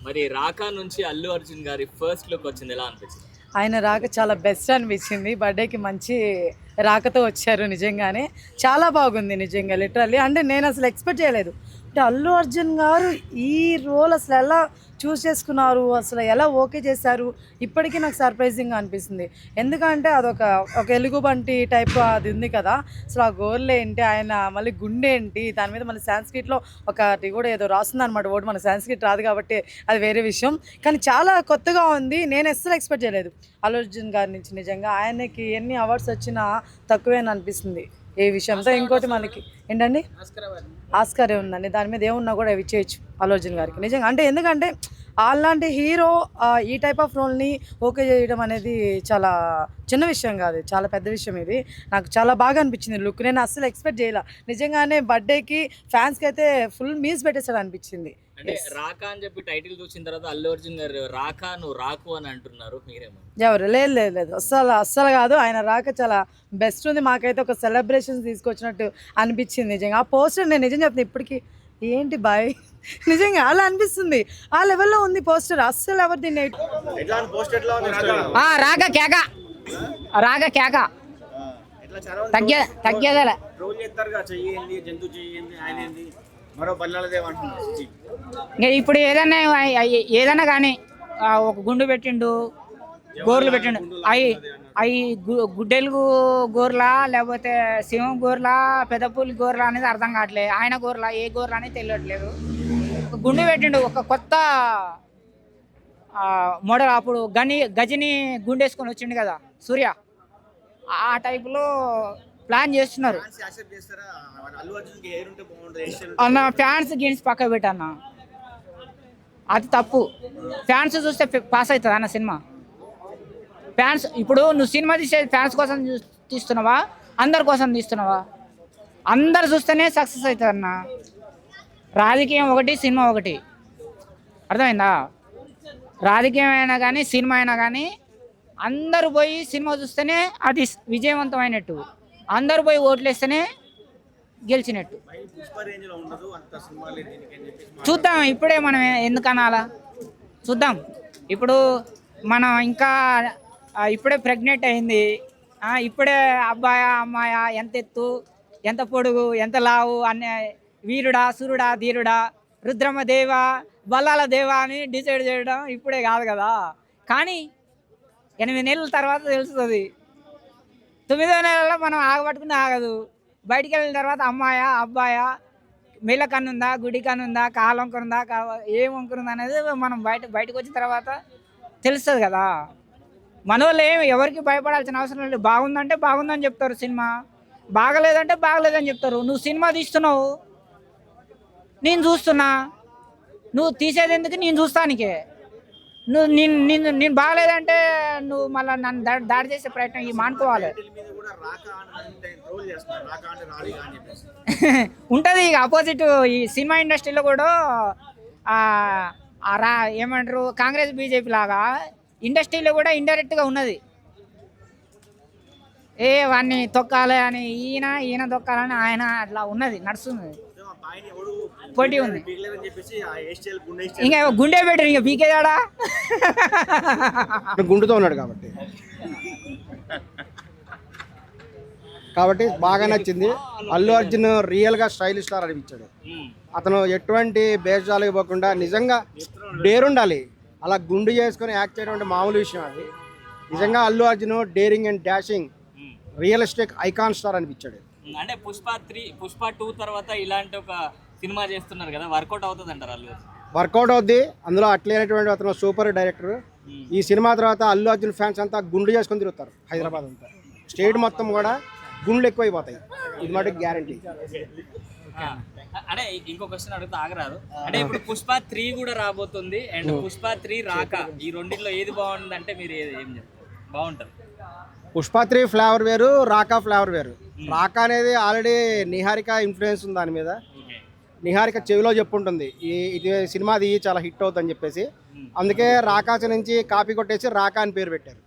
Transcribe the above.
మరి రాకా నుంచి అల్లు అర్జున్ గారి ఫస్ట్ లుక్ వచ్చింది, ఎలా అనిపించింది? ఆయన రాక చాలా బెస్ట్ అనిపించింది. బర్త్డేకి మంచి రాకతో వచ్చారు. నిజంగానే చాలా బాగుంది నిజంగా, లిటరల్లీ. అంటే నేను అసలు ఎక్స్పెక్ట్ చేయలేదు. అంటే అల్లు అర్జున్ గారు ఈ రోల్ అసలు ఎలా చూస్ చేసుకున్నారు, అసలు ఎలా ఓకే చేశారు, ఇప్పటికీ నాకు సర్ప్రైజింగ్గా అనిపిస్తుంది. ఎందుకంటే అదొక ఒక ఎలుగుబంటి టైప్ అది ఉంది కదా, అసలు ఆ గోర్లు ఏంటి, ఆయన మళ్ళీ గుండె ఏంటి, దాని మీద మళ్ళీ సాంస్క్రిట్లో ఒకటి కూడా ఏదో రాస్తుంది అనమాట. ఓటు మన సాంస్క్రిట్ రాదు కాబట్టి అది వేరే విషయం, కానీ చాలా కొత్తగా ఉంది. నేను అస్సలు ఎక్స్పెక్ట్ చేయలేదు అల్లు అర్జున్ గారి నుంచి. నిజంగా ఆయనకి ఎన్ని అవార్డ్స్ వచ్చినా తక్కువేని అనిపిస్తుంది ఏ విషయంతో. ఇంకోటి మనకి ఏంటండి, ఆస్కారే ఉందండి, దాని మీద ఏమున్నా కూడా అవి చేయొచ్చు అల్లు అర్జున్ గారికి నిజంగా. అంటే ఎందుకంటే అలాంటి హీరో ఈ టైప్ ఆఫ్ రోల్ని ఓకే చేయడం అనేది చాలా చిన్న విషయం కాదు, చాలా పెద్ద విషయం. ఇది నాకు చాలా బాగా అనిపించింది లుక్. నేను అస్సలు ఎక్స్పెక్ట్ చేయలే నిజంగానే. బర్త్డేకి ఫ్యాన్స్కి అయితే ఫుల్ మీల్స్ పెట్టేసాడు అనిపించింది. అంటే రాకా అని చెప్పి టైటిల్ చూసిన తర్వాత అల్లు అర్జున్ గారు రాకా నువ్వు రాకు అని అంటున్నారు, మీరేమో? ఎవరు లేదు లేదు లేదు, అస్సలు కాదు. ఆయన రాక చాలా బెస్ట్ ఉంది. మాకైతే ఒక సెలబ్రేషన్స్ తీసుకొచ్చినట్టు అనిపించింది నిజంగా. ఆ పోస్టర్ నేను నిజం చెప్తాను, ఇప్పటికీ ఏంటి బాయ్ నిజంగా అలా అనిపిస్తుంది. ఆ లెవెల్లో ఉంది పోస్టర్. అస్సలు ఎవరు దీన్ని రాగ కేక రాగ కేక తగ్గేదలే. ఇంకా ఇప్పుడు ఏదైనా కానీ ఒక గుండు పెట్టిండు, గోర్లు పెట్టిండు, అవి గుడ్డెలు గోర్లా లేకపోతే సింహం గోర్లా పెద్దపూలి గోర్లా అనేది అర్థం కావట్లేదు. ఆయన గోర్లా ఏ గోర్లా అనేది తెలియట్లేదు. గుండు పెట్టిండు ఒక కొత్త మోడల్. అప్పుడు గజని గుండేసుకొని వచ్చిండు కదా సూర్య, ఆ టైపులో ప్లాన్ చేస్తున్నారు అన్న. ఫ్యాన్స్ గిన్స్ పక్క పెట్టన్న, అది తప్పు. ఫ్యాన్స్ చూస్తే పాస్ అవుతుంది అన్న సినిమా. ఫ్యాన్స్ ఇప్పుడు నువ్వు సినిమా తీసే ఫ్యాన్స్ కోసం తీస్తున్నావా, అందరి కోసం తీస్తున్నావా? అందరు చూస్తేనే సక్సెస్ అవుతుంది అన్న. రాజకీయం ఒకటి, సినిమా ఒకటి, అర్థమైందా? రాజకీయం అయినా కానీ సినిమా అయినా కానీ అందరూ పోయి సినిమా చూస్తేనే అది విజయవంతమైనట్టు, అందరూ పోయి ఓట్లు వేస్తేనే గెలిచినట్టు. చూద్దాం, ఇప్పుడే మనం ఎందుకనాలా చూద్దాం. ఇప్పుడు మనం ఇంకా ఇప్పుడే ప్రెగ్నెంట్ అయింది, ఇప్పుడే అబ్బాయా అమ్మాయా, ఎంత ఎత్తు, ఎంత పొడుగు, ఎంత లావు, అనే వీరుడా సూర్యుడా ధీరుడా రుద్రమ దేవ బల్లాల దేవ అని డిసైడ్ చేయడం ఇప్పుడే కాదు కదా. కానీ 8 నెలల తర్వాత తెలుస్తుంది. 9వ నెలలో మనం ఆగబట్టుకుని ఆగదు. బయటికి వెళ్ళిన తర్వాత అమ్మాయా అబ్బాయా, మెల్ల కన్నుందా, గుడి కన్నుందా, కాలు వంకరుందా, ఏం వంకరుందా అనేది మనం బయటకు వచ్చిన తర్వాత తెలుస్తుంది కదా. మన వాళ్ళు ఎవరికి భయపడాల్సిన అవసరం లేదు. బాగుందంటే బాగుందని చెప్తారు సినిమా, బాగలేదంటే బాగలేదని చెప్తారు. నువ్వు సినిమా తీస్తున్నావు, నేను చూస్తున్నా, నువ్వు తీసేది ఎందుకు? నేను చూస్తానికే. నువ్వు నేను బాగలేదంటే నువ్వు మళ్ళీ నన్ను దాడి చేసే ప్రయత్నం ఈ మానుకోవాలి. ఉంటుంది ఇక ఆపోజిట్. ఈ సినిమా ఇండస్ట్రీలో కూడా ఏమంటారు, కాంగ్రెస్ బీజేపీ లాగా ఇండస్ట్రీలో కూడా ఇండైరెక్ట్గా ఉన్నది. వాడిని తొక్కాలి అని ఈయన తొక్కాలని ఆయన అట్లా ఉన్నది, నడుస్తుంది, పోటీ ఉంది. ఇంకా గుండె పెట్టరు, ఇంకా పీకేదాడా గుండుతో ఉన్నాడు కాబట్టి బాగా నచ్చింది. అల్లు అర్జున్ రియల్గా స్టైల్ స్టార్ అనిపించాడు. అతను ఎటువంటి బేజాలు ఇవ్వకుండా నిజంగా డేరుండాలి. అలా గుండు చేసుకొని యాక్ట్ చేయడం అంటే మామూలు విషయం. అది నిజంగా Allu Arjun daring and dashing realistic icon star అనిపించాడు. అంటే పుష్ప 2 తర్వాత ఇలాంటి ఒక సినిమా చేస్తున్నారు కదా, వర్కౌట్ అవుతుంది అంటారు? అల్లు వర్కౌట్ అవుద్ది. అందులో అట్లేనటువంటి అతను సూపర్ డైరెక్టర్. ఈ సినిమా తర్వాత అల్లు అర్జున్ ఫ్యాన్స్ అంతా గుండు చేసుకొని తిరుగుతారు. హైదరాబాద్ అంతా స్టేట్ మొత్తం కూడా గుండ్లు ఎక్కువైపోతాయి, ఇది మటుకు గ్యారంటీ. అంటే ఇంకో క్వశ్చన్ అడుగుతా ఆగరాదు. అంటే ఇప్పుడు పుష్ప 3 కూడా రాబోతుంది, అండ్ పుష్ప 3 రాకా, ఈ రెండిట్లో ఏది బాగుంటుంది అంటే మీరు ఏం చెప్తారు బాగుంటుంది? పుష్ప 3 ఫ్లేవర్ వేరు, రాకా ఫ్లేవర్ వేరు. రాకా అనేది ఆల్రెడీ నిహారిక ఇన్ఫ్లుయెన్స్ ఉంది దాని మీద. నిహారిక చెవిలో చెప్పుంటుంది ఇది సినిమాది చాలా హిట్ అవుతుందని చెప్పేసి, అందుకే రాకాశ నుంచి కాపీ కొట్టేసి రాకా అని పేరు పెట్టారు.